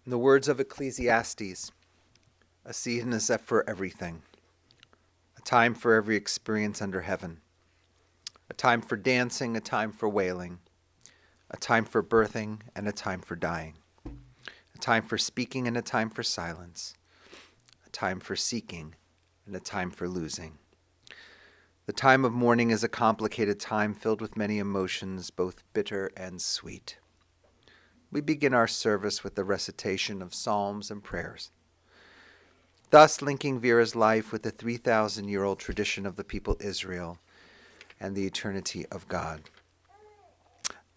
In the words of Ecclesiastes, a season is set for everything, a time for every experience under heaven, a time for dancing, a time for wailing, a time for birthing and a time for dying, a time for speaking and a time for silence, a time for seeking and a time for losing. The time of mourning is a complicated time filled with many emotions, both bitter and sweet. We begin our service with the recitation of psalms and prayers, thus linking Vera's life with the 3,000-year-old tradition of the people Israel and the eternity of God.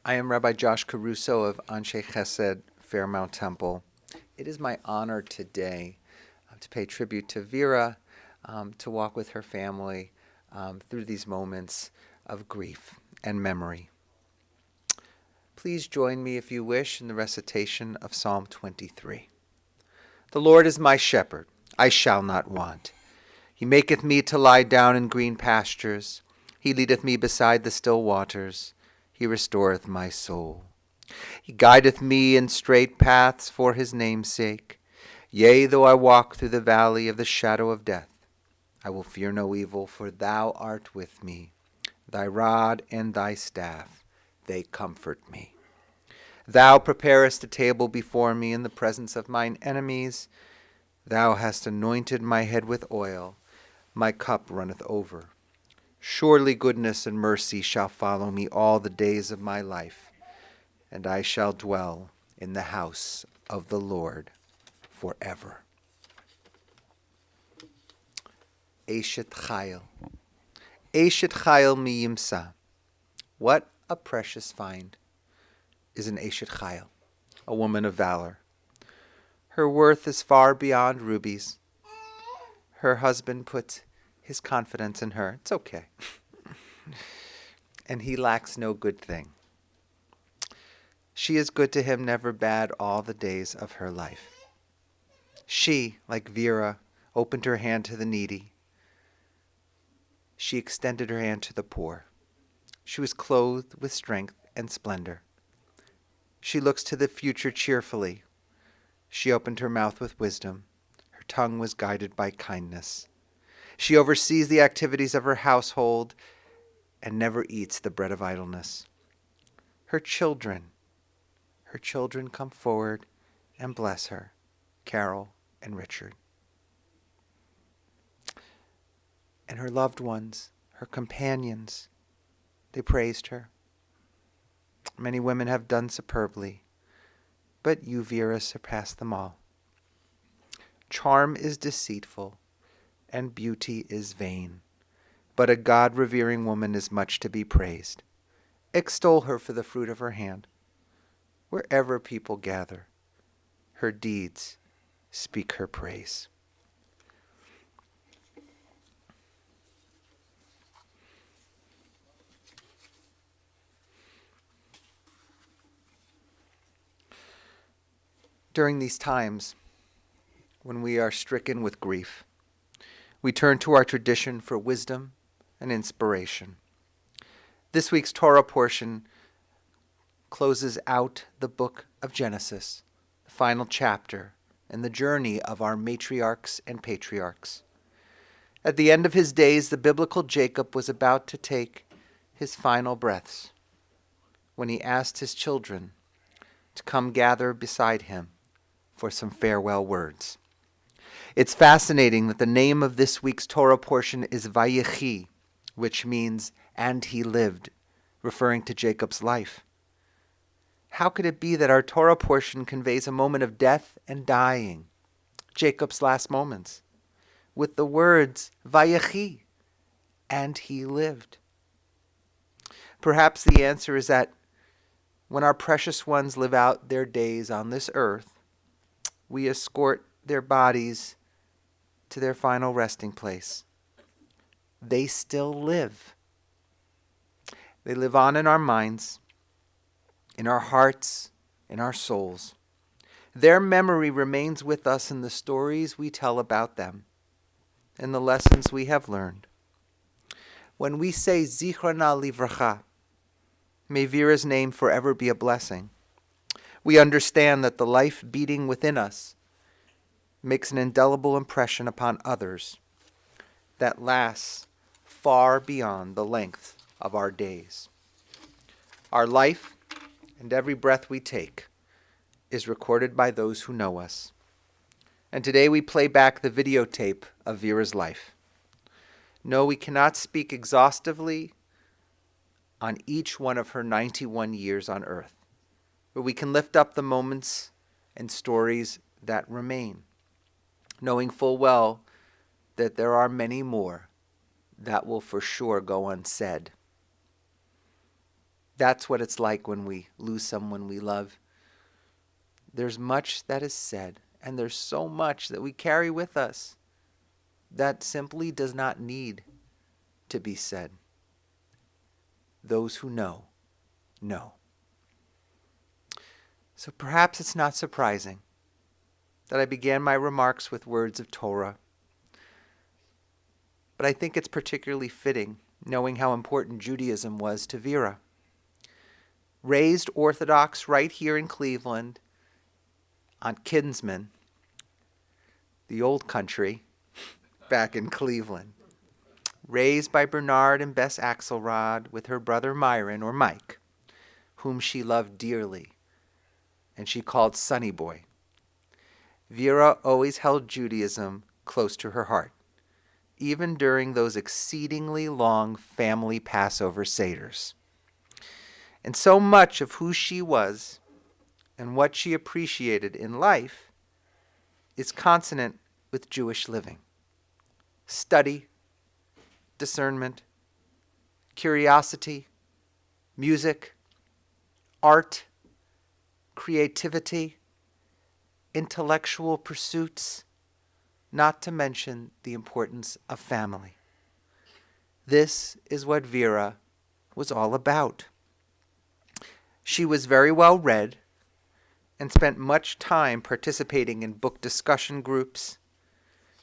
I am Rabbi Josh Caruso of Anshe Chesed, Fairmount Temple. It is my honor today to pay tribute to Vera, to walk with her family through these moments of grief and memory. Please join me, if you wish, in the recitation of Psalm 23. The Lord is my shepherd, I shall not want. He maketh me to lie down in green pastures. He leadeth me beside the still waters. He restoreth my soul. He guideth me in straight paths for his name's sake. Yea, though I walk through the valley of the shadow of death, I will fear no evil, for thou art with me. Thy rod and thy staff, they comfort me. Thou preparest a table before me in the presence of mine enemies. Thou hast anointed my head with oil. My cup runneth over. Surely goodness and mercy shall follow me all the days of my life, and I shall dwell in the house of the Lord forever. Eshet Chayil. Eshet Chayil mi yimsa. What a precious find is an Eshet Chayil, a woman of valor. Her worth is far beyond rubies. Her husband puts his confidence in her. It's okay. And he lacks no good thing. She is good to him, never bad, all the days of her life. She, like Vera, opened her hand to the needy. She extended her hand to the poor. She was clothed with strength and splendor. She looks to the future cheerfully. She opened her mouth with wisdom. Her tongue was guided by kindness. She oversees the activities of her household and never eats the bread of idleness. Her children come forward and bless her, Carol and Richard. And her loved ones, her companions, they praised her. Many women have done superbly, but you, Vera, surpassed them all. Charm is deceitful, and beauty is vain, but a God-revering woman is much to be praised. Extol her for the fruit of her hand. Wherever people gather, her deeds speak her praise. During these times when we are stricken with grief, we turn to our tradition for wisdom and inspiration. This week's Torah portion closes out the book of Genesis, the final chapter, and the journey of our matriarchs and patriarchs. At the end of his days, the biblical Jacob was about to take his final breaths when he asked his children to come gather beside him for some farewell words. It's fascinating that the name of this week's Torah portion is Vayechi, which means, and he lived, referring to Jacob's life. How could it be that our Torah portion conveys a moment of death and dying, Jacob's last moments, with the words Vayechi, and he lived? Perhaps the answer is that when our precious ones live out their days on this earth, we escort their bodies to their final resting place. They still live. They live on in our minds, in our hearts, in our souls. Their memory remains with us in the stories we tell about them and the lessons we have learned. When we say Zichrona Livracha, may Vera's name forever be a blessing, we understand that the life beating within us makes an indelible impression upon others that lasts far beyond the length of our days. Our life and every breath we take is recorded by those who know us. And today we play back the videotape of Vera's life. No, we cannot speak exhaustively on each one of her 91 years on earth, but we can lift up the moments and stories that remain, knowing full well that there are many more that will for sure go unsaid. That's what it's like when we lose someone we love. There's much that is said, and there's so much that we carry with us that simply does not need to be said. Those who know, know. So perhaps it's not surprising that I began my remarks with words of Torah. But I think it's particularly fitting, knowing how important Judaism was to Vera. Raised Orthodox right here in Cleveland, on Kinsman, the old country, back in Cleveland. Raised by Bernard and Bess Axelrod with her brother Myron, or Mike, whom she loved dearly, and she called Sonny Boy. Vera always held Judaism close to her heart, even during those exceedingly long family Passover Seders. And so much of who she was and what she appreciated in life is consonant with Jewish living. Study, discernment, curiosity, music, art, creativity, intellectual pursuits, not to mention the importance of family. This is what Vera was all about. She was very well read and spent much time participating in book discussion groups.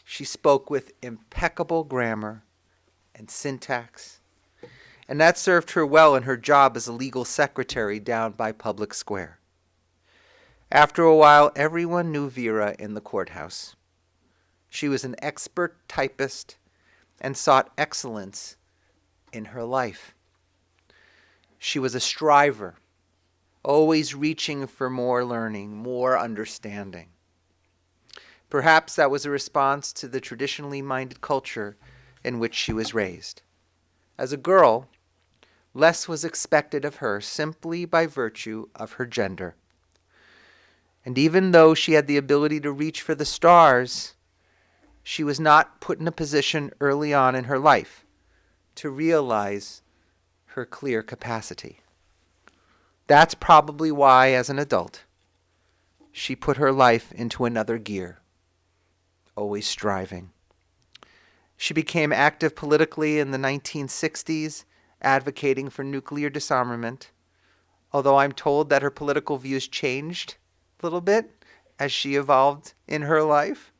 She spoke with impeccable grammar and syntax, and that served her well in her job as a legal secretary down by Public Square. After a while, everyone knew Vera in the courthouse. She was an expert typist and sought excellence in her life. She was a striver, always reaching for more learning, more understanding. Perhaps that was a response to the traditionally minded culture in which she was raised. As a girl, less was expected of her simply by virtue of her gender. And even though she had the ability to reach for the stars, she was not put in a position early on in her life to realize her clear capacity. That's probably why, as an adult, she put her life into another gear, always striving. She became active politically in the 1960s, advocating for nuclear disarmament, although I'm told that her political views changed a little bit as she evolved in her life.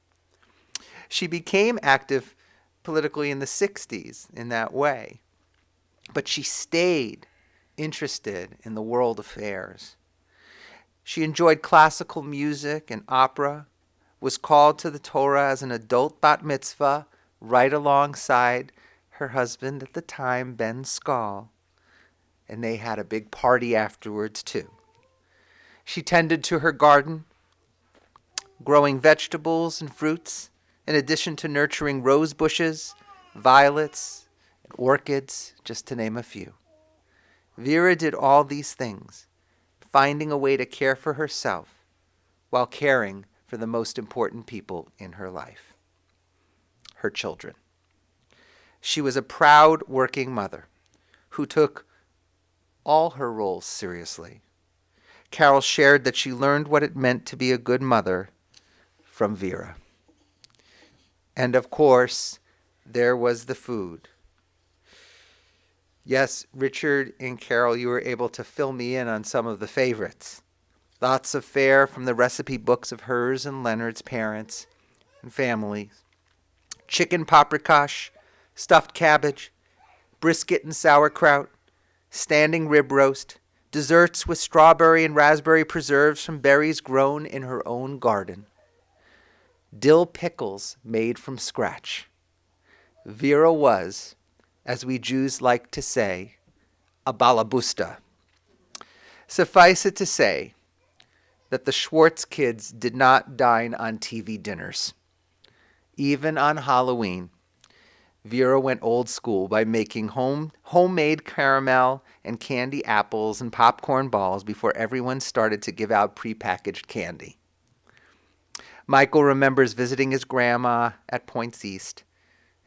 She became active politically in the 60s in that way, but she stayed interested in the world affairs. She enjoyed classical music and opera, was called to the Torah as an adult bat mitzvah right alongside her husband at the time, Ben Skall, and they had a big party afterwards too. She tended to her garden, growing vegetables and fruits, in addition to nurturing rose bushes, violets, and orchids, just to name a few. Vera did all these things, finding a way to care for herself while caring for the most important people in her life, her children. She was a proud working mother who took all her roles seriously. Carol shared that she learned what it meant to be a good mother from Vera. And of course, there was the food. Yes, Richard and Carol, you were able to fill me in on some of the favorites. Lots of fare from the recipe books of hers and Leonard's parents and family. Chicken paprikash, stuffed cabbage, brisket and sauerkraut, standing rib roast, desserts with strawberry and raspberry preserves from berries grown in her own garden. Dill pickles made from scratch. Vera was, as we Jews like to say, a balabusta. Suffice it to say that the Schwartz kids did not dine on TV dinners. Even on Halloween, Vera went old school by making homemade caramel and candy apples and popcorn balls before everyone started to give out prepackaged candy. Michael remembers visiting his grandma at Points East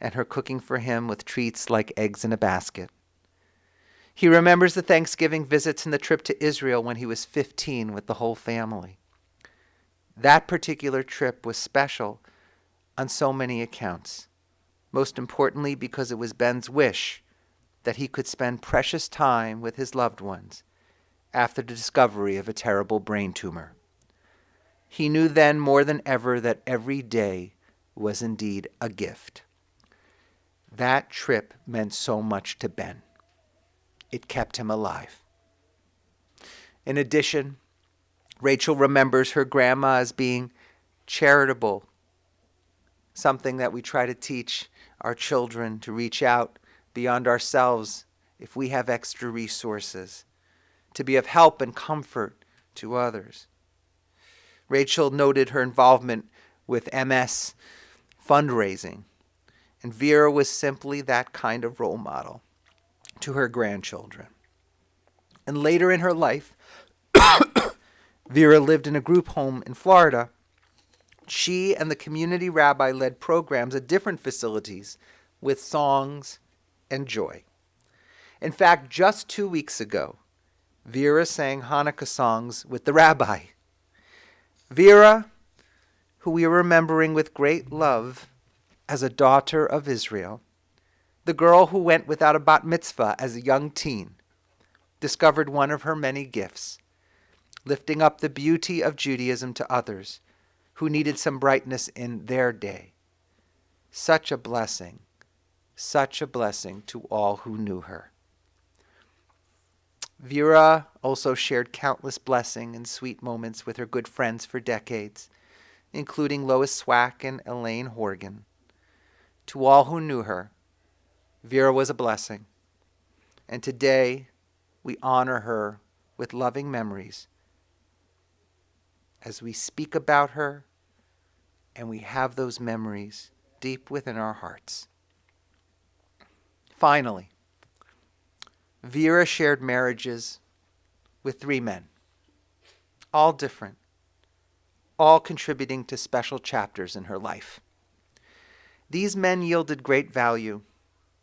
and her cooking for him with treats like eggs in a basket. He remembers the Thanksgiving visits and the trip to Israel when he was 15 with the whole family. That particular trip was special on so many accounts, most importantly because it was Ben's wish that he could spend precious time with his loved ones after the discovery of a terrible brain tumor. He knew then more than ever that every day was indeed a gift. That trip meant so much to Ben. It kept him alive. In addition, Rachel remembers her grandma as being charitable, something that we try to teach our children to reach out beyond ourselves if we have extra resources, to be of help and comfort to others. Rachel noted her involvement with MS fundraising, and Vera was simply that kind of role model to her grandchildren. And later in her life, Vera lived in a group home in Florida. She and the community rabbi led programs at different facilities with songs and joy. In fact, just 2 weeks ago, Vera sang Hanukkah songs with the rabbi. Vera, who we are remembering with great love as a daughter of Israel, the girl who went without a bat mitzvah as a young teen, discovered one of her many gifts, lifting up the beauty of Judaism to others who needed some brightness in their day. Such a blessing to all who knew her. Vera also shared countless blessing and sweet moments with her good friends for decades, including Lois Swack and Elaine Horgan. To all who knew her, Vera was a blessing, and today we honor her with loving memories as we speak about her and we have those memories deep within our hearts. Finally, Vera shared marriages with 3 men, all different, all contributing to special chapters in her life. These men yielded great value,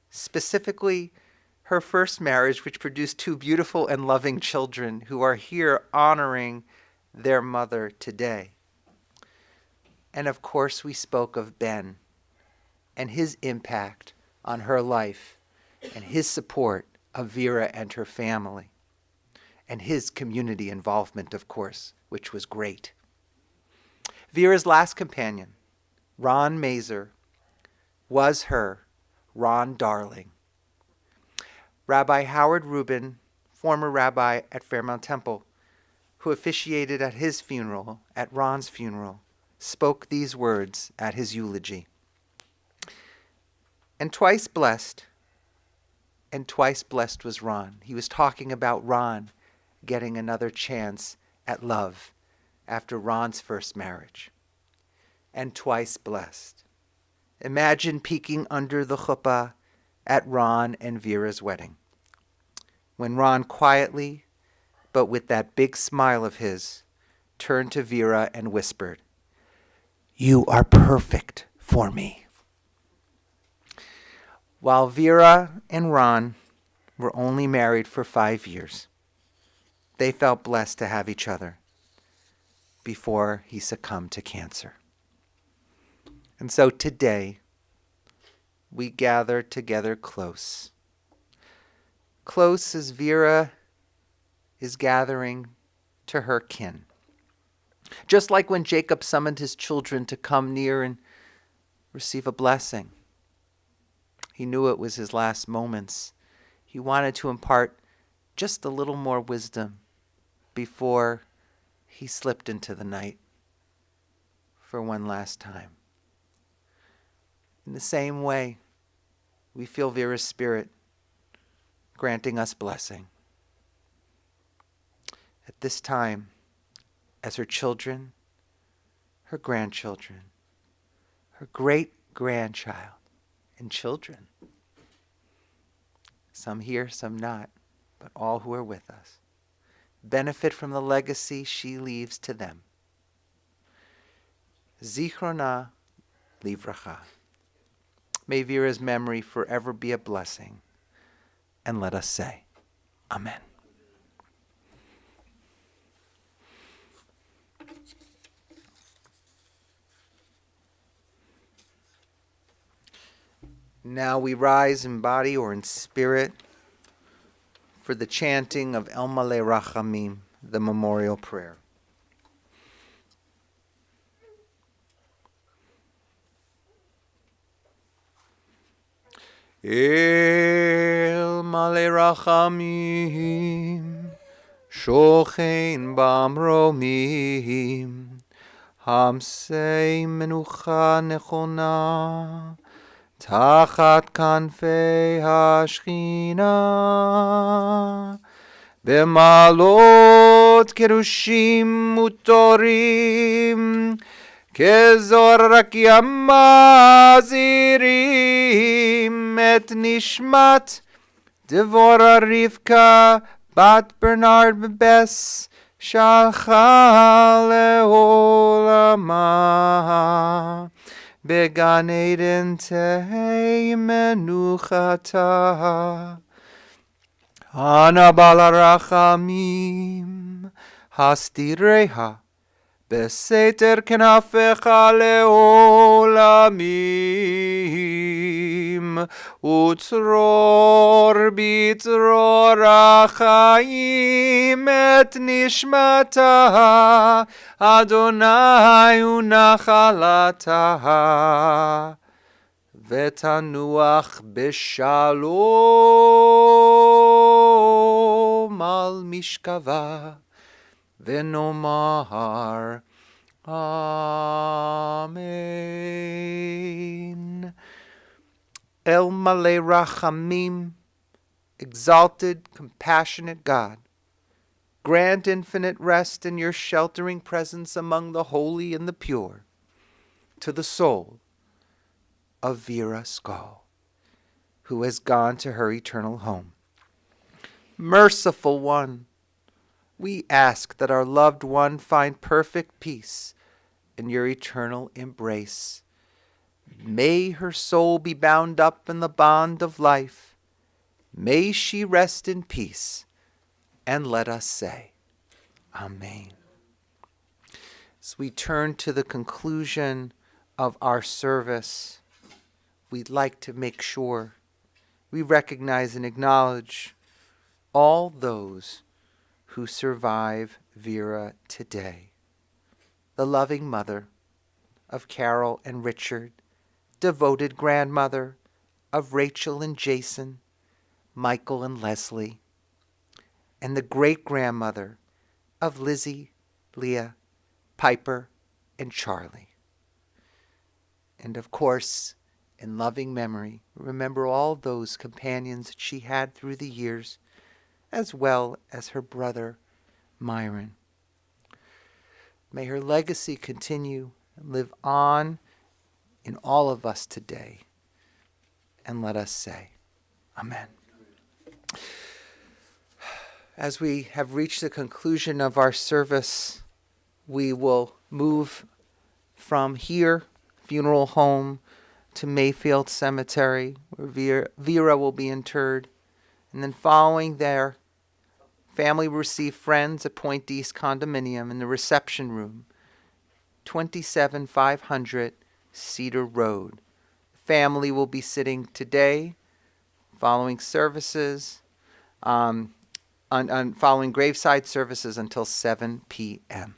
specifically her first marriage, which produced 2 beautiful and loving children who are here honoring their mother today. And of course, we spoke of Ben and his impact on her life and his support of Vera and her family, and his community involvement, of course, which was great. Vera's last companion, Ron Mazer, was her Ron Darling. Rabbi Howard Rubin, former rabbi at Fairmount Temple, who officiated at his funeral, at Ron's funeral, spoke these words at his eulogy. And twice blessed was Ron. He was talking about Ron getting another chance at love after Ron's first marriage. And twice blessed. Imagine peeking under the chuppah at Ron and Vera's wedding, when Ron quietly, but with that big smile of his, turned to Vera and whispered, "You are perfect for me." While Vera and Ron were only married for 5 years, they felt blessed to have each other before he succumbed to cancer. And so today, we gather together close. Close as Vera is gathering to her kin. Just like when Jacob summoned his children to come near and receive a blessing. He knew it was his last moments. He wanted to impart just a little more wisdom before he slipped into the night for one last time. In the same way, we feel Vera's spirit granting us blessing. At this time, as her children, her grandchildren, her great-grandchild, and children, some here, some not, but all who are with us, benefit from the legacy she leaves to them. Zichrona livracha. May Vera's memory forever be a blessing. And let us say, Amen. Now we rise in body or in spirit for the chanting of El Malei Rachamim, the memorial prayer. El Malei Rachamim, Shochein Bamromim, Hamsei Menucha Nechona, Tachat Kanfei HaShchina, B'malot Kerushim Utorim, Kezor Rakia Mazirim, Et Nishmat Devora Rivka, Bat Bernard Bebes, Shalcha Leolama, Began Eden Tei Menuchata, Ana Balarachamim, Hastireha, Beseter Kenafecha Leolamim, Utzror Bitzror Achaim, Et Nishmata, Adonai Unachalata, Vetanuach Beshalom al Mishkava, Venomar Amen. El Malei Rachamim, exalted, compassionate God, grant infinite rest in your sheltering presence among the holy and the pure, to the soul of Vera Skall, who has gone to her eternal home. Merciful One, we ask that our loved one find perfect peace in your eternal embrace. May her soul be bound up in the bond of life. May she rest in peace. And let us say, Amen. As we turn to the conclusion of our service, we'd like to make sure we recognize and acknowledge all those who survive Vera today. The loving mother, of Carol and Richard, devoted grandmother of Rachel and Jason, Michael and Leslie, and the great-grandmother of Lizzie, Leah, Piper, and Charlie. And of course, in loving memory, remember all those companions that she had through the years, as well as her brother, Myron. May her legacy continue and live on in all of us today. And let us say, Amen. As we have reached the conclusion of our service, we will move from here, funeral home, to Mayfield Cemetery, where Vera will be interred. And then following there, family will receive friends at Point East Condominium in the reception room, 27500 Cedar Road. Family will be sitting today, following services, following graveside services until 7 p.m.